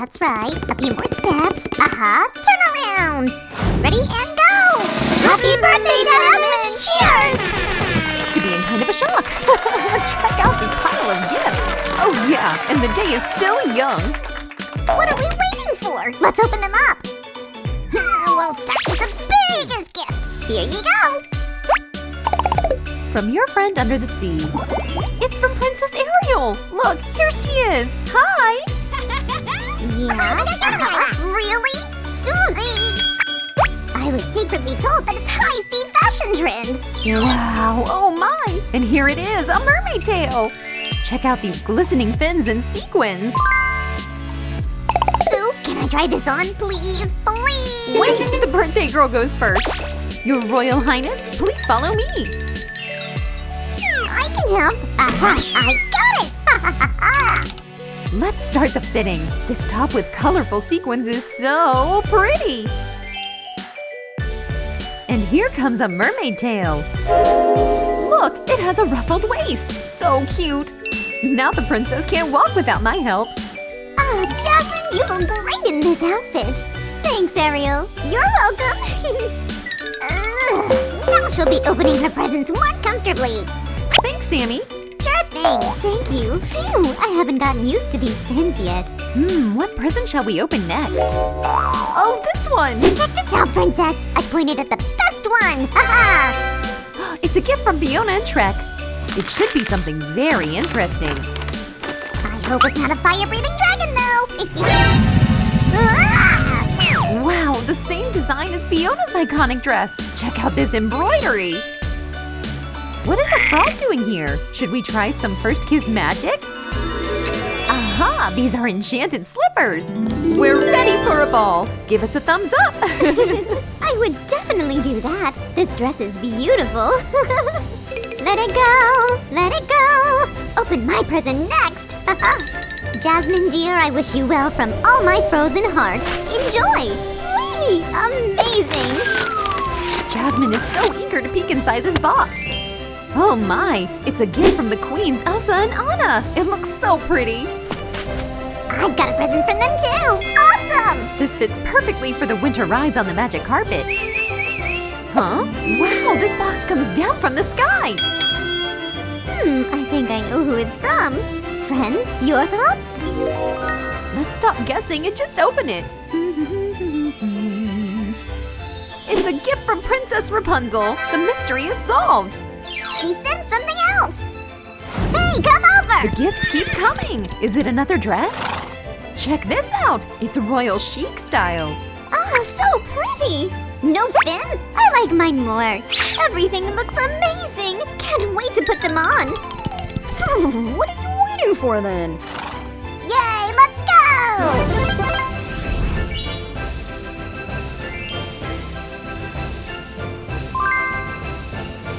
That's right. A few more steps. Aha. Turn around. Ready and go. Happy birthday, Jasmine. Cheers. She seems to be in kind of a shock. Check out this pile of gifts. Oh yeah, and the day is still young. What are we waiting for? Let's open them up. We'll start with the biggest gift. Here you go. From your friend under the sea. It's from Princess Ariel. Look, here she is. Hi. Yeah? Really? Susie? I was secretly told that it's high sea fashion trend. Wow, oh my. And here it is, a mermaid tail. Check out these glistening fins and sequins. Sue, can I try this on, please? Please! Wait, the birthday girl goes first. Your Royal Highness, please follow me. I can help. Aha, I got it! Let's start the fitting. This top with colorful sequins is so pretty. And here comes a mermaid tail. Look, it has a ruffled waist. So cute. Now the princess can't walk without my help. Jasmine, you look great in this outfit. Thanks, Ariel. You're welcome. Now she'll be opening her presents more comfortably. Thanks, Sammy. Sure thing. Thank you. Phew, I haven't gotten used to these fins yet. What present shall we open next? Oh, this one! Check this out, Princess. I pointed at the best one. Haha! It's a gift from Fiona and Trek. It should be something very interesting. I hope it's not a fire-breathing dragon, though. Ah! Wow, the same design as Fiona's iconic dress. Check out this embroidery. What is a frog doing here? Should we try some first kiss magic? Aha! These are enchanted slippers! We're ready for a ball! Give us a thumbs up! I would definitely do that. This dress is beautiful. Let it go! Let it go! Open my present next! Jasmine dear, I wish you well from all my frozen heart. Enjoy! Whee! Amazing! Jasmine is so eager to peek inside this box. Oh my! It's a gift from the queens, Elsa and Anna! It looks so pretty! I've got a present for them too! Awesome! This fits perfectly for the winter rides on the magic carpet. Huh? Wow, this box comes down from the sky! I think I know who it's from. Friends, your thoughts? Let's stop guessing and just open it. It's a gift from Princess Rapunzel! The mystery is solved! She sent something else! Hey, come over! The gifts keep coming! Is it another dress? Check this out! It's royal chic style! Ah, so pretty! No fins? I like mine more! Everything looks amazing! Can't wait to put them on! What are you waiting for then? Yay, let's go!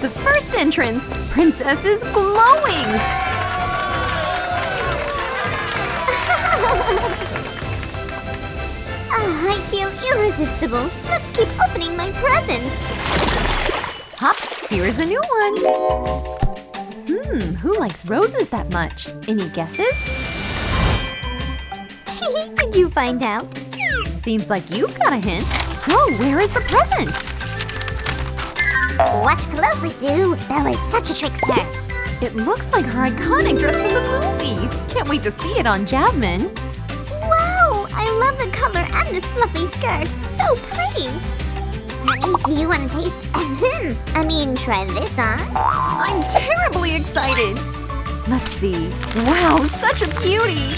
The first entrance! Princess is glowing! I feel irresistible. Let's keep opening my presents. Hop, here's a new one! Who likes roses that much? Any guesses? Did you find out? Seems like you've got a hint. So, where is the present? Watch closely, Sue. Belle is such a trickster. It looks like her iconic dress from the movie! Can't wait to see it on Jasmine! Wow! I love the color and this fluffy skirt. So pretty! Honey, do you want to taste? Try this on? I'm terribly excited! Let's see. Wow, such a beauty!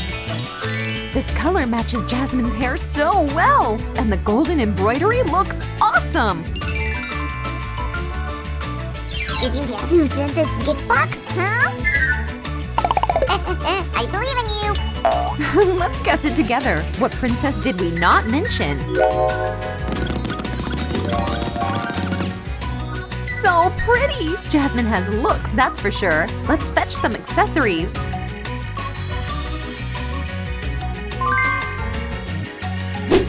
This color matches Jasmine's hair so well! And the golden embroidery looks awesome! Did you guess who sent this gift box, huh? I believe in you! Let's guess it together. What princess did we not mention? So pretty! Jasmine has looks, that's for sure. Let's fetch some accessories.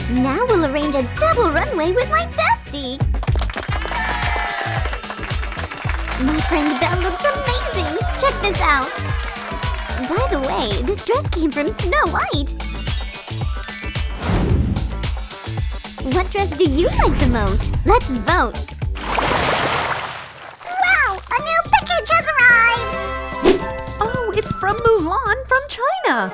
Now we'll arrange a double runway with my bestie! My friend Belle looks amazing! Check this out! By the way, this dress came from Snow White. What dress do you like the most? Let's vote. Wow! A new package has arrived! Oh, it's from Mulan from China.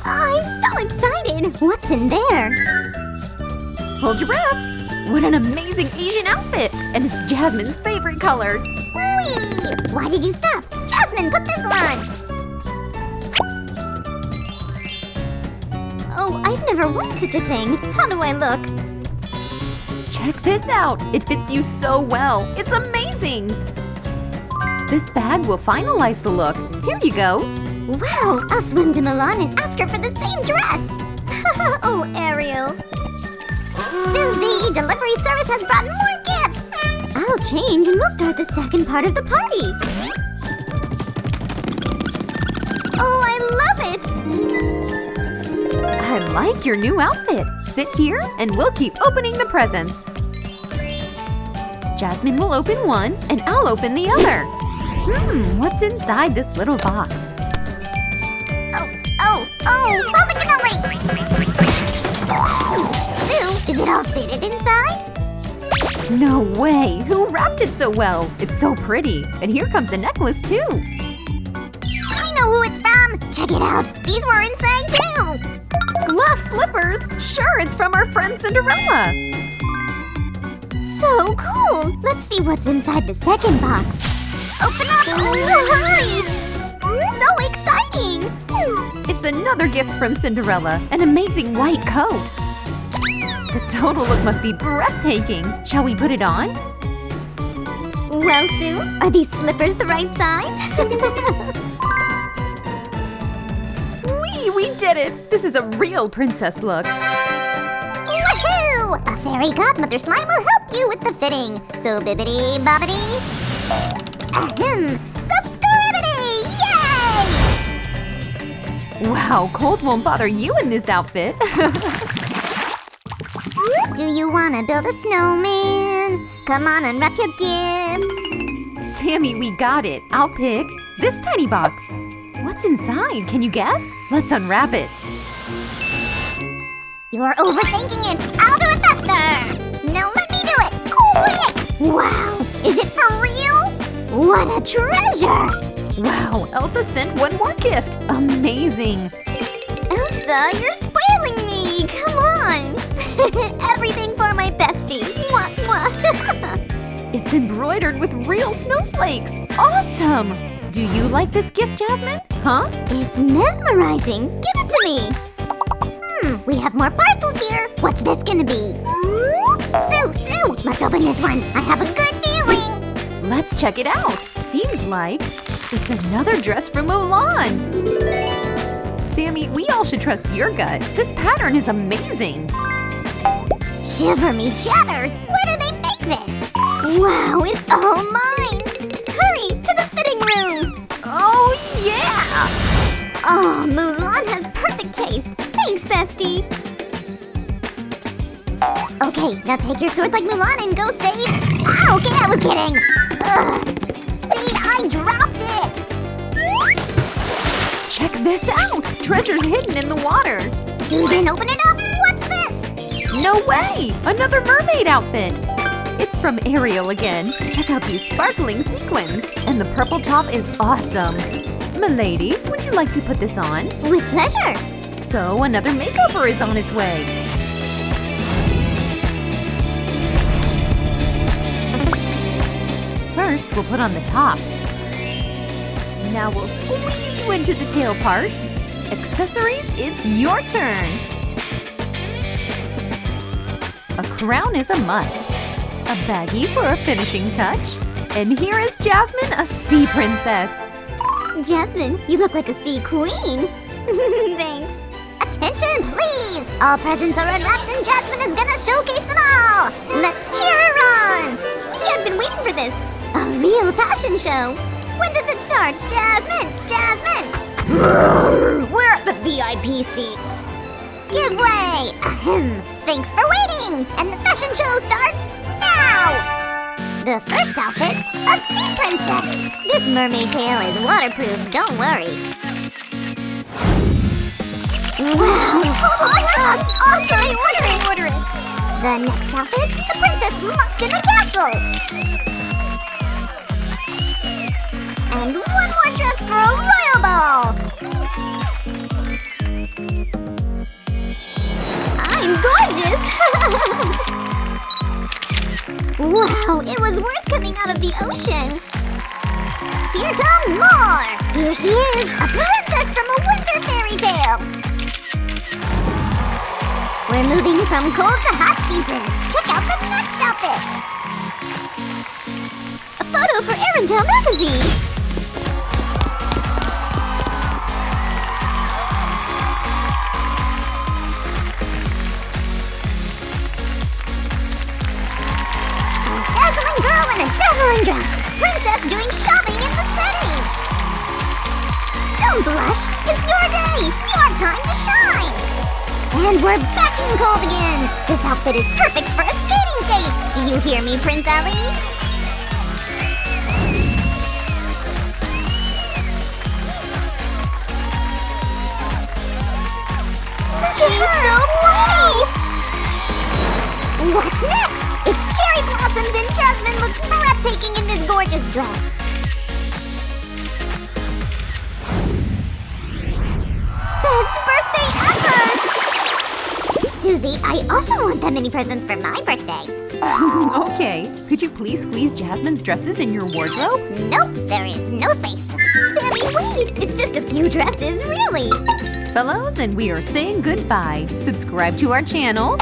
I'm so excited! What's in there? Hold your breath. What an amazing Asian outfit! And it's Jasmine's favorite color. Whee! Why did you stop? Jasmine, put this on! Oh, I've never worn such a thing. How do I look? Check this out. It fits you so well. It's amazing. This bag will finalize the look. Here you go. Wow, I'll swim to Milan and ask her for the same dress. Oh, Ariel. Susie, delivery service has brought more gifts. I'll change and we'll start the second part of the party. Oh, I love it. I like your new outfit. Sit here and we'll keep opening the presents. Jasmine will open one and I'll open the other. What's inside this little box? Oh, cannoli! Sue, is it all fitted inside? No way! Who wrapped it so well? It's so pretty. And here comes a necklace too. I know who it's from! Check it out! These were inside too! Glass slippers? Sure, it's from our friend Cinderella. So cool! Let's see what's inside the second box. Open up! Nice! So exciting! It's another gift from Cinderella, an amazing white coat. The total look must be breathtaking. Shall we put it on? Well, Sue, are these slippers the right size? We did it! This is a real princess look. Woohoo! A fairy godmother slime will help you with the fitting. So bibbidi bobbidi. Ahem! Subscribity! Yay! Wow, cold won't bother you in this outfit. Do you wanna build a snowman? Come on, unwrap your gifts. Sammy, we got it. I'll pick this tiny box. What's inside? Can you guess? Let's unwrap it. You're overthinking it. I'll do it faster. Now let me do it. Quick! Wow, is it for real? What a treasure! Wow, Elsa sent one more gift. Amazing. Elsa, you're spoiling me. Come on. Everything for my bestie. Mwah, mwah. It's embroidered with real snowflakes. Awesome. Do you like this gift, Jasmine? Huh? It's mesmerizing. Give it to me. We have more parcels here. What's this gonna be? Sue, let's open this one. I have a good feeling. Let's check it out. Seems like it's another dress from Mulan. Sammy, we all should trust your gut. This pattern is amazing. Shiver me chatters. Where do they make this? Wow, it's all mine. Hurry, to the fitting room. Oh, yeah! Oh, Mulan has perfect taste. Thanks, bestie. Okay, now take your sword like Mulan and go save. Ah, okay, I was kidding. Ugh. See, I dropped it. Check this out! Treasure's hidden in the water. Susan, open it up. What's this? No way! Another mermaid outfit. It's from Ariel again. Check out these sparkling sequins. And the purple top is awesome. Milady, would you like to put this on? With pleasure. So another makeover is on its way. First, we'll put on the top. Now we'll squeeze you into the tail part. Accessories, it's your turn. A crown is a must. A baggie for a finishing touch. And here is Jasmine, a sea princess. Jasmine, you look like a sea queen. Thanks. Attention, please! All presents are unwrapped and Jasmine is gonna showcase them all! Let's cheer her on! We have been waiting for this! A real fashion show! When does it start? Jasmine! Jasmine! We're at the VIP seats! Give way! Ahem! Thanks for waiting! And the fashion show starts now! The first outfit, a sea princess! This mermaid tail is waterproof, don't worry. Wow, total sauce! Awesome! Order it! The next outfit, the princess locked in the castle! And one more dress for a royal ball! I'm gorgeous! Wow, it was worth coming out of the ocean! Here comes more! Here she is, a princess from a winter fairy tale! We're moving from cold to hot season. Check out the next outfit! A photo for Arendelle magazine! A dazzling girl in a dazzling dress! Princess doing shopping in the city! Don't blush! It's your day! Your time to shine! And we're back in cold again! This outfit is perfect for a skating date! Do you hear me, Prince Ellie? She's so pretty! What's next? It's cherry blossoms and Jasmine looks breathtaking in this gorgeous dress! Best birthday ever! Susie, I also want that many presents for my birthday. Okay, could you please squeeze Jasmine's dresses in your wardrobe? Nope, there is no space. Sammy, wait! It's just a few dresses, really. Fellows, and we are saying goodbye. Subscribe to our channel,